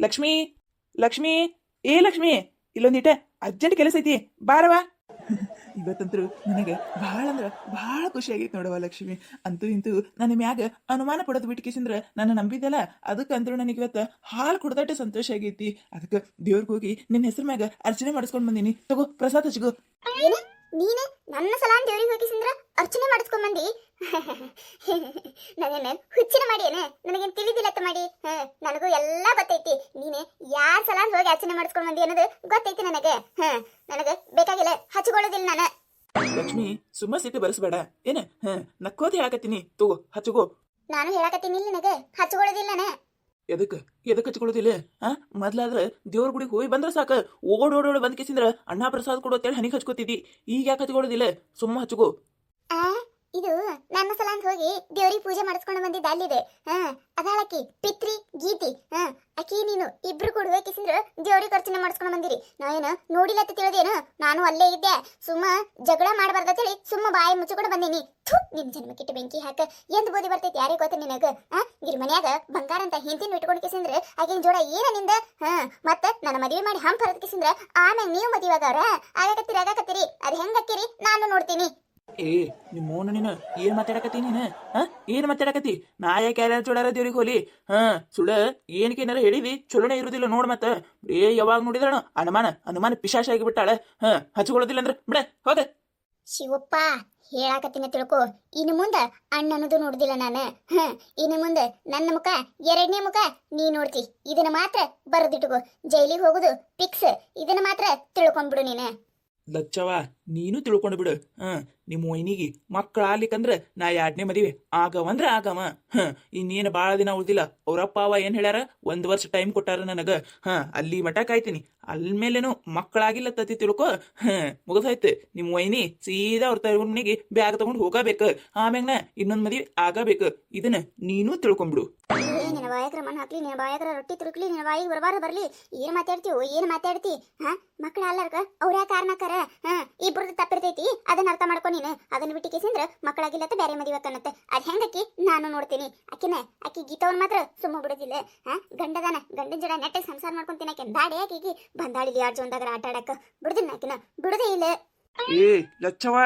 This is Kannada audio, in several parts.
ಲಕ್ಷ್ಮಿ ಲಕ್ಷ್ಮಿ ಏ ಲಕ್ಷ್ಮಿ ಇಲ್ಲೊಂದಿಟ ಅರ್ಜೆಂಟ್ ಕೆಲಸ ಐತಿ ಬಾರವಾ. ಇವತ್ತಂತೂ ನನಗೆ ಭಾಳ ಅಂದ್ರೆ ಭಾಳ ಖುಷಿ ಆಗೈತೆ ನೋಡವ ಲಕ್ಷ್ಮಿ. ಅಂತೂ ಇಂತೂ ನನ್ನ ಮ್ಯಾಗ ಅನುಮಾನ ಪಡೋದು ಬಿಟ್ಕೇಸಂದ್ರ ನನ್ನ ನಂಬಿದಲ್ಲ, ಅದಕ್ಕೆ ಅಂದ್ರೂ ನನಗೆ ಇವತ್ತು ಹಾಲು ಕುಡ್ದಟ್ಟೆ ಸಂತೋಷ ಆಗೈತಿ. ಅದಕ್ಕೆ ದೇವ್ರಿಗೆ ಹೋಗಿ ನಿನ್ನ ಹೆಸರು ಮ್ಯಾಗ ಅರ್ಚನೆ ಮಾಡಿಸ್ಕೊಂಡು ಬಂದೀನಿ. ತಗೋ ಪ್ರಸಾದ ಹಚ್ಗೋ. ನೀನೆ ನನ್ನ ಸಲಾನ್ ದೇವ್ರಿಗೆ ಹೋಗಿಸಿಂದ್ರ ಅರ್ಚನೆ ಮಾಡಿಸ್ಕೊಂಡ್ ಬಂದಿ. ನಾನೇನ ಹುಚ್ಚಿನ ಮಾಡಿ ಏನ ನನಗೇನು ತಿಳಿದಿಲ್ಲತ್ತ ಮಾಡಿ. ನನಗೂ ಎಲ್ಲ ಗೊತ್ತೈತಿ. ನೀನೆ ಯಾರ್ ಸಲಾನ್ ಹೋಗಿ ಅರ್ಚನೆ ಮಾಡಿಸ್ಕೊಂಡ್ ಬಂದಿ ಅನ್ನೋದು ಗೊತ್ತೈತಿ ನನಗೆ. ನನಗೆ ಬೇಕಾಗಿಲ್ಲ, ಹಚ್ಕೊಳ್ಳೋದಿಲ್ಲ ನಾನು. ಲಕ್ಷ್ಮಿ ಸುಮ್ಮ ಸಿಟ್ಟು ಬರೆಸ್ಬೇಡ ಏನ. ನಕ್ಕೋತಿ ಹೇಳಕತ್ತೀನಿ, ತಗೋ ಹಚ್ಗೋ. ನಾನು ಹೇಳಕತ್ತೀನಿ ನನಗೆ ಹಚ್ಕೊಳ್ಳೋದಿಲ್ಲ ನಾನು. ಎದಕ್ಕೆ ಹಚ್ಕೊಳ್ಳೋದಿಲ್ಲ? ಮೊದ್ಲಾದ್ರೆ ದೇವ್ರ ಗುಡಿಗೆ ಹೋಗಿ ಬಂದ್ರೆ ಸಾಕ, ಓಡೋಡೋಡು ಬಂದ್ ಕೇಸಿಂದ್ರ ಅಣ್ಣ ಪ್ರಸಾದ ಕೊಡು ಅಂತೇಳಿ ಹನಿಗೆ ಹಚ್ಕೋತಿದ್ದಿ. ಈಗ ಯಾಕೆ ಹಚ್ಕೊಳ್ಳೋದಿಲ್ಲ? ಸುಮ್ಮ ಹಚ್ಕೋ. ಇದು ನನ್ನ ಸಲಾಂತ ಹೋಗಿ ದೇವ್ರಿಗೆ ಪೂಜೆ ಮಾಡಿಸ್ಕೊಂಡು ಬಂದಿದ್ದ ಅಲ್ಲಿದೆ. ಅದಾಳಕಿ ಪಿತ್ರಿ ಗೀತಿ. ಅಕಿ ನೀನು ಇಬ್ರು ಕೂಡ ಹೋಗಿಸಿಂದ್ರ ದೇವ್ರಿಗೆ ಅರ್ಚನೆ ಮಾಡಿಸ್ಕೊಂಡು ಬಂದಿರಿ. ನಾವೇನು ನೋಡಿಲ್ಲ ಅಂತ ತಿಳಿದೇನು? ನಾನು ಅಲ್ಲೇ ಇದ್ದೆ. ಸುಮ್ಮ ಜಗಳ ಮಾಡಬಾರ್ದ ಹೇಳಿ ಸುಮ್ಮ ಬಾಯಿ ಮುಚ್ಚಿಕೊಂಡು ಬಂದೀನಿ. ನಿಮ್ ಜನ್ಮಕ್ಕಿಟ್ಟು ಬೆಂಕಿ ಹಾಕ ಎಂದ್ ಬೋದಿ ಬರ್ತೈತಿ ಯಾರಿಗೆ ಗೊತ್ತ ನಿನಗ? ಗಿರ್ ಮನ್ಯಾಗ ಬಂಗಾರ ಅಂತ ಹಿಂತಿನ ಇಟ್ಕೊಂಡು ಕಿಸಿಂದ್ರ ಆಕಿನ ಜೋಡ ಏನ ನಿಂದ? ಮತ್ತ ನನ್ನ ಮದುವೆ ಮಾಡಿ ಹಂಪ್ ಹರದ್ ಕಿಸಿಂದ್ರ ಆಮ್ಯಾಗ ನೀವು ಮದುವೆ ಆಗಾಕತ್ತೀರಿ. ಅದ್ ಹೆಂಗಾಕಿರಿ ನಾನು ನೋಡ್ತೀನಿ. ಏ ನಿಮ್ಮ ಮೌನ ನೀನು ಏನ್ ಮಾತಾಡಕತ್ತಿ ನೀನು? ಏನ್ ಮಾತಾಡಕತ್ತಿ? ನಾ ಯಾಕೆ ಯಾರ ಜೋಡಾರ ದೇವ್ರಿಗೆ ಹೋಲಿ? ಸುಡ ಏನಕ್ಕೇನಾರ ಹೇಳಿದಿ ಚಲೋನೇ ಇರುದಿಲ್ಲ ನೋಡ್. ಮತ್ತ ಯಾವಾಗ ನೋಡಿದ್ರಣ ಅನುಮಾನ ಪಿಶಾಶ ಆಗಿಬಿಟ್ಟಾಳ. ಹಚ್ಕೊಳ್ಳೋದಿಲ್ಲ ಅಂದ್ರೆ ಬಿಡ ಹೋಗ. ಶಿವಪ್ಪ ಹೇಳಾಕತ್ತಿನ ತಿಳ್ಕೊ. ಇನ್ನು ಮುಂದ ಅಣ್ಣನದು ನೋಡುದಿಲ್ಲ ನಾನು. ಇನ್ನು ಮುಂದೆ ನನ್ನ ಮುಖ ಎರಡನೇ ಮುಖ ನೀ ನೋಡ್ತಿ. ಇದನ್ನ ಮಾತ್ರ ಬರೆದಿಟ್ಕೋ. ಜೈಲಿಗೆ ಹೋಗುದು ಫಿಕ್ಸ್. ಇದನ್ನ ಮಾತ್ರ ತಿಳ್ಕೊಂಡ್ಬಿಡು ನೀನು. ಲಚ್ಚವ ನೀನು ತಿಳ್ಕೊಂಡು ಬಿಡು. ನಿಮ್ಮ ವೈನಿಗೆ ಮಕ್ಕಳ ಆಗ್ಲಿಕ್ಕಂದ್ರ ನಾ 2ನೇ ಮದುವೆ ಆಗವಂದ್ರ ಆಗವ. ಇನ್ನೇನು ಭಾಳ ದಿನ ಉಳ್ದಿಲ್ಲ. ಅವ್ರಪ್ಪ ಅವ ಏನ್ ಹೇಳ್ಯಾರ, 1 ವರ್ಷ ಟೈಮ್ ಕೊಟ್ಟಾರ ನನಗ. ಅಲ್ಲಿ ಮಠ ಕಾಯ್ತೀನಿ. ಅಲ್ಮೇಲೇನು ಮಕ್ಕಳಾಗಿಲ್ಲ ತತ್ತಿ ತಿಳ್ಕೊ. ಮುಗಿದೋಯ್ತು. ನಿಮ್ಮ ವೈನಿ ಸೀದಾ ಅವ್ರ ತವನಿಗೆ ಬ್ಯಾಗ್ ತಗೊಂಡು ಹೋಗಬೇಕು. ಆಮ್ಯಾಗ ನಾ ಇನ್ನೊಂದ್ ಮದುವೆ ಆಗಬೇಕು. ಇದನ್ನ ನೀನು ತಿಳ್ಕೊಂಡ್ಬಿಡು. ನಿನ್ನ ಬಾಯಾಗ್ರ ಮಣ್ಣು ಹಾಕ್ಲಿ, ನಿನ್ನ ಬಾಯಾಗ್ರ ರೊಟ್ಟಿ ತುರುಕ್ಲಿ, ನಿನ್ನ ಬಾಯಿಗೆ ಬರಬಾರ ಬರ್ಲಿ. ಏನ್ ಮಾತಾಡ್ತಿ? ಮಕ್ಕಳ ಅಲ್ಲರ್ಗ ಅವ್ರ ಯಾ ಕಾರಣಕ್ಕಾರ? ಇಬ್ರದ್ದು ತಪ್ಪಿರ್ತೈತಿ. ಅದನ್ನ ಅರ್ಥ ಮಾಡ್ಕೊ ನೀನು. ಅದನ್ನ ಬಿಟ್ಟು ಕೇಸಿಂದ್ರ ಮಕ್ಕಳಾಗಿಲ್ಲತ್ತ ಬೇರೆ ಮದುವೆ ಕನ್ನತ್ತೆ. ಅದ್ ಹೆಂಗಕ್ಕಿ ನಾನು ನೋಡ್ತೀನಿ. ಆಕಿ ಗೀತವನ್ ಮಾತ್ರ ಸುಮ್ಮ ಬಿಡೋದಿಲ್ಲ. ಗಂಡನ ಜಡ ನೆಟ್ಟಗೆ ಸಂಸಾರ ಮಾಡ್ಕೊಂತೀನಿ. ಆಕೆ ದಾಡಿ ಆಕಿಗೆ ಬಂದಾಳಿಲಿ ಯಾರ್ ಜೊಂದಾಗ ಆಟ ಆಡಕ ಬಿಡುದಿಲ್ಲ. ಆಕಿನ ಬಿಡುದೇ ಇಲ್ಲ. ಏ ಲಚ್ಚವ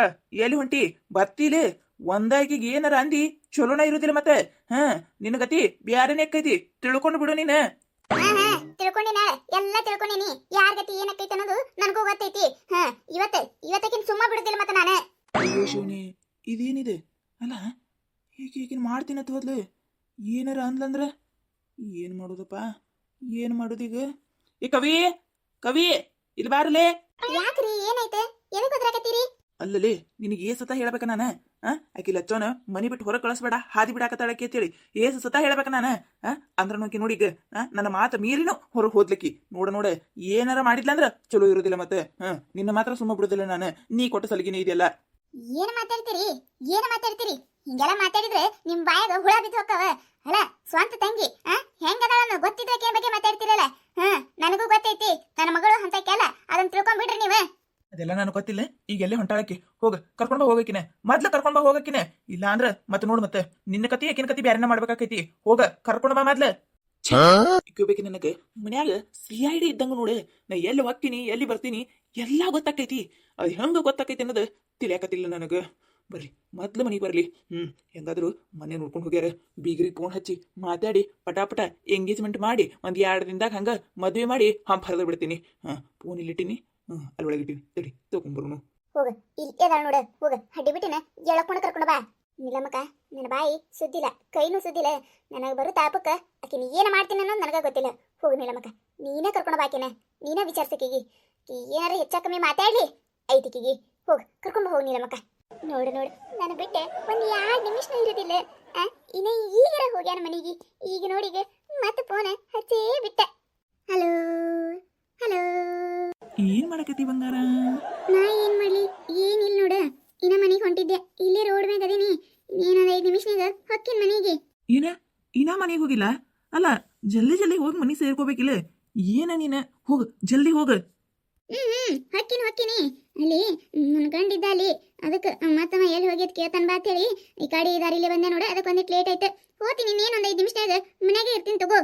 ಎಲ್ಲಿ ಹೊಂಟಿ? ಬರ್ತೀಲಿ ಒಂದಾಗಿಗೆ ಏನಾರ ಅಂದಿ ಚಲೋನ ಇರುದಿಲ್ಲ. ಮತ್ತೆ ನಿನ್ನ ಗತಿ ಬ್ಯಾರೇನೆ ಅಕ್ಕೈತಿ. ತಿಳ್ಕೊಂಡು ಬಿಡು ನೀನು. ತಿಳ್ಕೊಂಡಿನ ಎಲ್ಲ ತಿಳ್ಕೊಂಡಿನಿ. ಯಾರ ಗತಿ ಏನಕ್ಕೈತಿ ಅನ್ನೋದು ನನಗೂ ಗೊತ್ತೈತಿ. ಇವತ್ತಕ್ಕಿನ್ ಸುಮ್ಮ ಬಿಡುದಿಲ್ಲ ಮತ್ತೆ ನಾನು. ಅಯ್ಯೋ ಶಿವನಿ, ಇದೇನಿದೆ ಅಲ್ಲ? ಈಗಿನ ಮಾಡ್ತೀನತ್ ಹೋದ್ಲು ಏನಾರ ಅಂದ್ಲಂದ್ರ ಏನ್ ಮಾಡೋದಪ್ಪ? ಏನ್ ಮಾಡೋದೀಗ? ಏ ಕವಿ ಇಲ್ಲಿ ಬಾರಲೇ. ಯಾಕ್ರಿ ಏನಾಯ್ತು? ಎದಕ್ಕೆ ಗೊತ್ತಾಕತ್ತೀರಿ? ಅಲ್ಲಲೇ ನಿನಗೆ ಸತ ಹೇಳ್ಬೇಕ ನಾನು? ಆಕಿ ಲಚ್ಚೋನ ಮನಿ ಬಿಟ್ಟು ಹೊರಗೆ ಕಳಿಸ್ಬೇಡ, ಹಾದಿ ಬಿಡಾಕತ್ತಾಳಕ್ಕೆ ಅಂತೇಳಿ ಸತ ಹೇಳ್ಬೇಕ ನಾನು? ಅಂದ್ರ ನೋಕಿ ನೋಡಿ ಈಗ ನನ್ನ ಮಾತು ಮೀರಿನೂ ಹೊರಗೆ ಹೋದ್ಲಿಕ್ಕಿ. ನೋಡ ಏನಾರ ಮಾಡಿದ್ಲಂದ್ರ ಚಲೋ ಇರೋದಿಲ್ಲ. ಮತ್ತೆ ನಿನ್ನ ಮಾತ್ರ ಸುಮ್ಮ ಬಿಡುದಿಲ್ಲ ನಾನು. ನೀ ಕೊಟ್ಟ ಸಲಿಗೆನೇ ಇದೆಯಲ್ಲ. ಏನ್ ಮಾತಾಡ್ತೀರಿ? ಹಿಂಗೆಲ್ಲ ಮಾತಾಡಿದ್ರೆ ನಿಮ್ ಬಾಯಾಗ ಹುಳ ಬಿದ್ದು ಹೋಕ್ಕವ. ಅಲ್ಲ ಸ್ವಂತ ತಂಗಿ ಹೆಂಗದಾಳ ಗೊತ್ತಿದ್ರೆ ಬಗ್ಗೆ ಮಾತಾಡ್ತಿರಲ್ಲ. ನನಗೂ ಗೊತ್ತೈತಿ ನನ್ನ ಮಗಳು ಅಂತಕ್ಕೆಲ್ಲ. ಅದನ್ನ ತಿಳ್ಕೊಂಡ್ಬಿಡ್ರಿ ನೀವ. ಅದೆಲ್ಲ ನಾನು ಗೊತ್ತಿಲ್ಲ. ಈಗ ಎಲ್ಲೇ ಹೊಂಟಾಳಕ್ಕೆ ಹೋಗ ಕರ್ಕೊಂಡ್ ಬಾ ಹೋಗಕಿನ. ಮೊದ್ಲು ಕರ್ಕೊಂಡ್ ಬಾ ಹೋಗಕಿನ. ಇಲ್ಲ ಅಂದ್ರ ಮತ್ತೆ ನೋಡ್ ಮತ್ತೆ ನಿನ್ನ ಕತಿ ಆಕಿನ ಕತಿ ಬ್ಯಾರೆನ ಮಾಡ್ಬೇಕಾಕೈತಿ. ಹೋಗ ಕರ್ಕೊಂಡ್ ಬಾ ಮೊದ್ಲು. ಇಕ್ಕೋಬೇಕಿ ನನಗೆ ಮನ್ಯಾಗ CID ಇದ್ದಂಗ ನೋಡು. ನಾ ಎಲ್ಲಿ ಹೋಗ್ತೀನಿ ಎಲ್ಲಿ ಬರ್ತೀನಿ ಎಲ್ಲಾ ಗೊತ್ತಾಕೈತಿ. ಅದು ಹೆಂಗ ಗೊತ್ತಾಕೈತಿ ಅನ್ನೋದು ತಿಳಿಯಾಕತಿಲ್ಲ ನನಗ. ಬರ್ರಿ ಮೊದ್ಲು ಮನೆಗೆ ಬರ್ಲಿ. ಹೆಂಗಾದ್ರು ಮನೆ ನೋಡ್ಕೊಂಡು ಹೋಗ್ಯಾರ. ಬೀಗ್ರಿಗೆ ಫೋನ್ ಹಚ್ಚಿ ಮಾತಾಡಿ ಪಟಾಪಟ ಎಂಗೇಜ್ಮೆಂಟ್ ಮಾಡಿ 1-2 ದಿನದಾಗ ಹಂಗ ಮದ್ವೆ ಮಾಡಿ ಹಂಪ್ ಹರಿದು ಬಿಡ್ತೀನಿ. ಫೋನ್ ಇಲ್ಲಿಟ್ಟಿನಿ, ಅಲ್ಲಿ ಒಳಗಿಟ್ಟಿನಿ. ತಡಿ ತಗೊಂಡ್ಬರೋನು. ಹೋಗ ಇಲ್ಲಿ ಎದಾಳ ನೋಡ. ಹೋಗ ಹಡ್ಡಿ ಬಿಟ್ಟಿನ ಎಳಕೊಂಡು ಕರ್ಕೊಂಡು ಬಾ. ನಿಲಮಕ ನನ್ನ ಬಾಯಿ ಸುದ್ದಿಲ್ಲ, ಕೈನೂ ಸುದ್ದಿಲ್ಲ. ನನಗೆ ಬರೋ ತಾಪಕ್ಕ ಆಕಿನ ಏನು ಮಾಡ್ತೀನಿ ಅನ್ನೋದು ನನಗೆ ಗೊತ್ತಿಲ್ಲ. ಹೋಗು ನಿಲಮಕ, ನೀನೇ ಕರ್ಕೊಂಡು ಬಾಕಿನ. ನೀನೇ ವಿಚಾರಿಸಕೀಗಿ ಏನಾರ ಹೆಚ್ಚ ಕಮ್ಮಿ ಮಾತಾಡ್ಲಿ ಐತಿಕಿಗಿ. ಹೋಗ ಕರ್ಕೊಂಡು ಹೋಗಿ ನಿಲಮಕ. ನೋಡು ನಾನು ಬಿಟ್ಟೆ 1-2 ನಿಮಿಷನೂ ಇರೋದಿಲ್ಲ. ಇನ್ನ ಈಗಾರ ಹೋಗ್ಯಾನ ಮನೆಗೆ. ಈಗ ನೋಡಿಗೆ ಮತ್ತೆ ಫೋನ್ ಹಚ್ಚೇ ಬಿಟ್ಟ. ಹಲೋ ಏನ್ ಮಾಡಕತ್ತಿ ಬಂಗಾರ? ನಾ ಏನ್ ಮಾಡ್ಲಿ? ಏನಿಲ್ಲ ನೋಡ. ಇನ್ನ ಮನೆಗೆ ಹೊಂಟಿದ್ದೆ. ಇಲ್ಲೇ ರೋಡ್ ಮ್ಯಾಗ ಅದೀನಿ. ಏನೊಂದು 5 ನಿಮಿಷನಾಗ ಹೊಕ್ಕಿನ ಮನೆಗೆ. ಇನ್ನ ಮನೆಗೆ ಹೋಗಿಲ್ಲ? ಅಲ್ಲ ಜಲ್ದಿ ಹೋಗಿ ಮನೆ ಸೇರ್ಕೋಬೇಕಿಲ್ಲ? ಏನ ನೀನ? ಹೋಗ ಜಲ್ದಿ ಹೋಗ. ಹೊಕ್ಕಿನಿ. ಅಲ್ಲಿ ನನ್ನ ಗಂಡಿದ್ದ ಅಲ್ಲಿ. ಅದಕ್ಕೆ ಮತ್ತಮ್ಮ ಎಲ್ಲಿ ಹೋಗಿದ್ ಕೇಳ್ತಾನ ಬಾ ಹೇಳಿ ಈ ಕಡೆ ದಾರಿಲಿ ಬಂದೆ ನೋಡ. ಅದಕ್ಕೆ ಒಂದಿಟ್ಟು ಲೇಟ್ ಆಯ್ತು. ಹೋಗ್ತೀನಿ. ಇನ್ನೇನೊಂದು 5 ನಿಮಿಷನಾಗ ಮನೆಗೆ ಇರ್ತೀನಿ. ತಗೋ.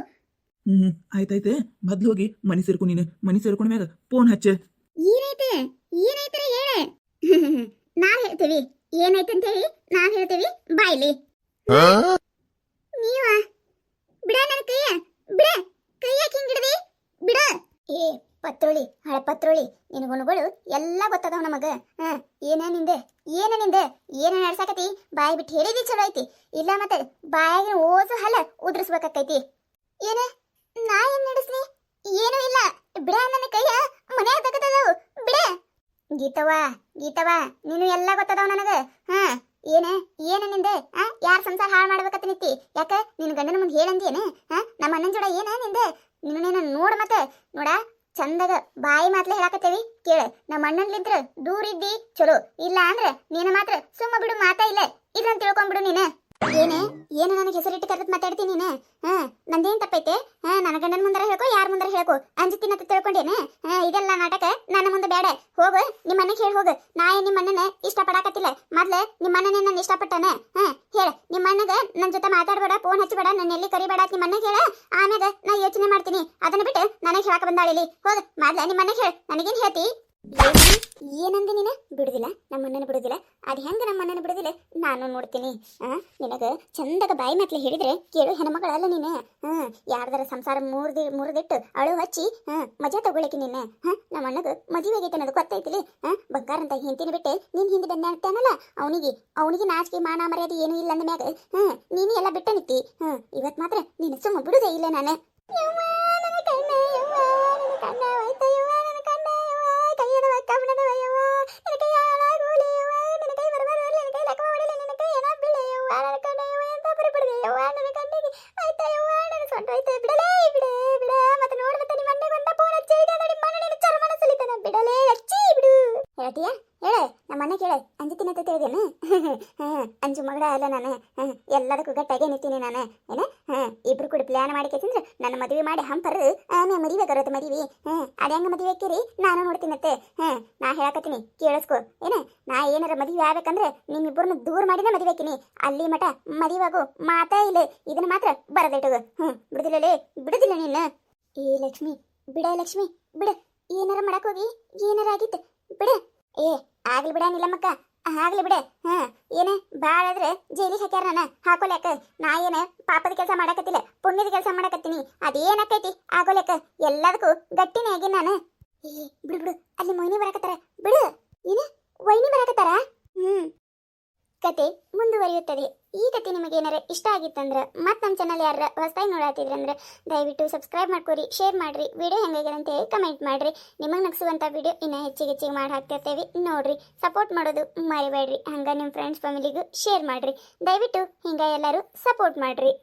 ಆಯ್ತಾಯ್ತು ಮೊದ್ಲು ಹೋಗಿ ಮನಿ ಸೇರ್ಕೊ ನೀನು ಮನಿ ಸೇರ್ಕೊಂಡ ಮ್ಯಾಗ ಫೋನ್ ಹಚ್ಚ ಏನೈತೆ ಏನೈತರ ಹೇಳ ನಾವ್ ಹೇಳ್ತೀವಿ ಏನೈತೆ ಅಂತ ಹೇಳಿ ನಾವ್ ಹೇಳ್ತೀವಿ ಬಾಯ್ಲಿ ನೀವ ಬಿಡ ನನ್ನ ಕೈಯ ಬಿಡ ಕೈ ಯಾಕೆ ಹಿಂಗಿಡ್ದಿ ಬಿಡ ಏ ಪತ್ರೋಳಿ ಹಳೆ ಪತ್ರೋಳಿ ನಿನ್ ಗುಣಗಳು ಎಲ್ಲ ಗೊತ್ತದವ ನಮಗ ಏನ ನಿಂದೆ ಏನ ನಡ್ಸಾಕತಿ ಬಾಯಿ ಬಿಟ್ಟು ಹೇಳಿದಿ ಚಲೋ ಐತಿ ಇಲ್ಲ ಮತ್ತೆ ಬಾಯಾಗಿನ ಓಸು ಹಲ ಉದ್ರಿಸ್ಬೇಕಾಕೈತಿ ಏನ ನಾ ಏನ್ ನಡೆಸ್ಲಿ ಏನೂ ಇಲ್ಲ ಬಿಡ ನನ್ನ ಕೈಯ ಮನ್ಯಾಗ ತಗದವು ಬಿಡ ಗೀತವಾ ನೀನು ಎಲ್ಲ ಗೊತ್ತದವ ನನಗ ಏನ ನಿಂದೆ ಯಾರ ಸಂಸಾರ ಹಾಳು ಮಾಡ್ಬೇಕತ್ತ ನಿತ್ತಿ ಯಾಕ ನಿನ್ ಗಂಡನ ಮುಂದೆ ಹೇಳಂದೇನ ನಮ್ಮ ಅಣ್ಣನ ಜೋಡ ಏನ ನಿಂದೆ ನೀನು ನೋಡ್ ಮತ್ತೆ ನೋಡ ಚಂದಾಗ ಬಾಯಿ ಮಾತ್ಲೆ ಹೇಳಾಕತ್ತೇವಿ ಕೇಳ ನಮ್ಮ ಅಣ್ಣನ್ಲಿಂತ್ರ ದೂರ ಇದ್ದಿ ಚಲೋ ಇಲ್ಲ ಅಂದ್ರ ನೀನು ಮಾತ್ರ ಸುಮ್ಮ ಬಿಡು ಮಾತಾ ಇಲ್ಲ ಇಲ್ಲಂತ ತಿಳ್ಕೊಂಡ್ಬಿಡು ನೀನು ಏನು ನನಗೆ ಹೆಸರಿಟ್ಟು ಕರೆದು ಮಾತಾಡ್ತೀನಿ ನೀನು ನಂದೇನ್ ತಪ್ಪೈತೆ ನನ್ನ ಗಂಡನ ಮುಂದರ ಹೇಳ್ಕೊ ಯಾರ ಮುಂದರ ಹೇಳ್ಕೊ ಅಂಜತಿನ ತಿಳ್ಕೊಂಡೇನೆ ಇದೆಲ್ಲ ನಾಟಕ ನನ್ನ ಮುಂದೆ ಬೇಡ ಹೋಗು ನಿಮ್ಮ ಮನೆಗೆ ಹೇಳಿ ಹೋಗು ನಾ ನಿಮ್ಮ ಅಣ್ಣನ ಇಷ್ಟಪಡಾಕತ್ತಿಲ್ಲ ಮೊದ್ಲು ನಿಮ್ಮ ಅಣ್ಣನೇ ನನ್ನ ಇಷ್ಟಪಟ್ಟನ ಹೇಳ ನಿಮ್ಮ ಅಣ್ಣಗ ನನ್ನ ಜೊತೆ ಮಾತಾಡಬೇಡ ಫೋನ್ ಹಚ್ಚಬೇಡ ನನ್ನ ಎಲ್ಲಿ ಕರಿಬೇಡ ನಿಮ್ಮ ಅಣ್ಣಗೆ ಹೇಳ ಆಮ್ಯಾಗ ನಾ ಯೋಚನೆ ಮಾಡ್ತೀನಿ ಅದನ್ನ ಬಿಟ್ಟು ನನಗೆ ಹೇಳಕ ಬಂದಾಳಿಲಿ ಹೋಗ ಮೊದ್ಲು ನಿಮ್ಮ ಅಣ್ಣಗೆ ಹೇಳ ನನಗೇನು ಹೇಳ್ತಿ ಏನಂದೆ ನೀನು ಬಿಡುದಿಲ್ಲ ನಮ್ಮ ಅಣ್ಣನ ಬಿಡುದಿಲ್ಲ ಅದು ಹೆಂಗ ನಮ್ಮ ಅಣ್ಣನ ಬಿಡುದಿಲ್ಲ ನಾನು ನೋಡ್ತೀನಿ ನಿನಗ ಚಂದಗ ಬಾಯಿ ಮಾತ್ಲೆ ಹೇಳಿದ್ರೆ ಕೇಳು ಹೆಣ್ಮಗಳಲ್ಲ ನೀನು ಯಾರ್ದಾರ ಸಂಸಾರ ಮುರಿದಿಟ್ಟು ಅಳು ಹಚ್ಚಿ ಮಜಾ ತಗೊಳಕಿ ನೀನು ನಮ್ಮ ಅಣ್ಣಗ ಮದುವೆ ಆಗೈತೆ ಅನ್ನೋದು ಗೊತ್ತೈತಿಲಿ ಬಂಗಾರ ಅಂತ ಹಿಂತಿನ ಬಿಟ್ಟೆ ನೀನ್ ಹಿಂದೆ ಬಂದಾಡ್ತಾನಲ್ಲ ಅವನಿಗೆ ನಾಚಿಕೆ ಮಾನ ಮರ್ಯಾದೆ ಏನೂ ಇಲ್ಲ ಅಂದ ಮ್ಯಾಗ ನೀನು ಎಲ್ಲ ಬಿಟ್ಟ ನಿತ್ತಿ ಇವತ್ ಮಾತ್ರ ನೀನು ಸುಮ್ಮ ಬಿಡುದೇ ಇಲ್ಲ ನಾನು ಅಂಜು ಮಗಳ ಅಲ್ಲ ನಾನು ಎಲ್ಲದಕ್ಕೂ ಗಟ್ಟಾಗೆ ನಿಂತೀನಿ ನಾನು ಇಬ್ರು ಕೂಡ ಪ್ಲಾನ್ ಮಾಡಿ ಕೇಸಿಂದ್ರೆ ನನ್ನ ಮದುವೆ ಮಾಡಿ ಹಂಪರು ಆಮೇಲೆ ಮದುವೆ ಬರೋದು ಮದುವೆ ಅದ ಹೆಂಗ ಮದುವೆ ಹಾಕಿರಿ ನಾನು ನೋಡ್ತೀನತ್ತೆ ನಾ ಹೇಳಕತ್ತೀನಿ ಕೇಳಿಸ್ಕೊ ನಾ ಏನಾರ ಮದುವೆ ಆಗ್ಬೇಕಂದ್ರೆ ನಿಮ್ಮಿಬ್ಬರನ್ನ ದೂರ ಮಾಡಿನ ಮದುವೆ ಹಾಕಿನಿ ಅಲ್ಲಿ ಮಠ ಮದುವೆಗು ಮಾತಾ ಇಲ್ಲ ಇದನ್ನ ಮಾತ್ರ ಬರದಿಟ್ಟದು ಬಿಡುದಿಲ್ಲ ನೀನು ಏ ಲಕ್ಷ್ಮಿ ಬಿಡ ಏನಾರ ಮಾಡಕ್ ಹೋಗಿ ಏನಾರ ಆಗಿತ್ತು ಬಿಡ ಆಗ್ಲಿ ಬಿಡ ನಿಲ್ಲಮ್ಮಕ್ಕ ಆಗ್ಲಿ ಬಿಡೆ ಏನ ಬಾಳ ಆದ್ರೆ ಜೈಲಿಗೆ ಹಾಕ್ಯಾರ ನಾನು ಹಾಕೋಲೆಕ್ಕ ನಾ ಏನ ಪಾಪದ ಕೆಲಸ ಮಾಡಕತ್ತಿಲ್ಲ ಪುಣ್ಯದ ಕೆಲಸ ಮಾಡಕತ್ತೀನಿ ಅದೇನಕ್ಕೈತಿ ಆಗೋಲೆಕ್ಕ ಎಲ್ಲದಕ್ಕೂ ಗಟ್ಟಿನೇ ಆಗಿ ನಾನು ಬಿಡು ಅಲ್ಲಿ ಮೊಯ್ನಿ ಬರಕತ್ತಾರ ಬಿಡು ಏನ ವೈನಿ ಬರಕತ್ತಾರ ಕತೆ ಮುಂದುವರಿಯುತ್ತದೆ ಈ ಕತೆ ನಿಮಗೆ ಏನಾರ ಇಷ್ಟ ಆಗಿತ್ತಂದ್ರೆ ಮತ್ತೆ ನಮ್ಮ ಚಾನಲ್ ಯಾರ ಹೊಸದಾಗಿ ನೋಡಾತಿದ್ರಂದ್ರೆ ದಯವಿಟ್ಟು ಸಬ್ಸ್ಕ್ರೈಬ್ ಮಾಡ್ಕೊರಿ ಶೇರ್ ಮಾಡ್ರಿ ವಿಡಿಯೋ ಹೆಂಗಾಗ್ಯದ ಅಂತ ಹೇಳಿ ಕಮೆಂಟ್ ಮಾಡ್ರಿ ನಿಮಗೆ ನಗಿಸುವಂಥ ವಿಡಿಯೋ ಇನ್ನೂ ಹೆಚ್ಚಿಗೆ ಮಾಡಿ ಹಾಕ್ತಿರ್ತೇವೆ ನೋಡ್ರಿ ಸಪೋರ್ಟ್ ಮಾಡೋದು ಮರಿಬೇಡ್ರಿ ಹಂಗ ನಿಮ್ಮ ಫ್ರೆಂಡ್ಸ್ ಫ್ಯಾಮಿಲಿಗೂ ಶೇರ್ ಮಾಡ್ರಿ ದಯವಿಟ್ಟು ಹಿಂಗ ಎಲ್ಲರೂ ಸಪೋರ್ಟ್ ಮಾಡ್ರಿ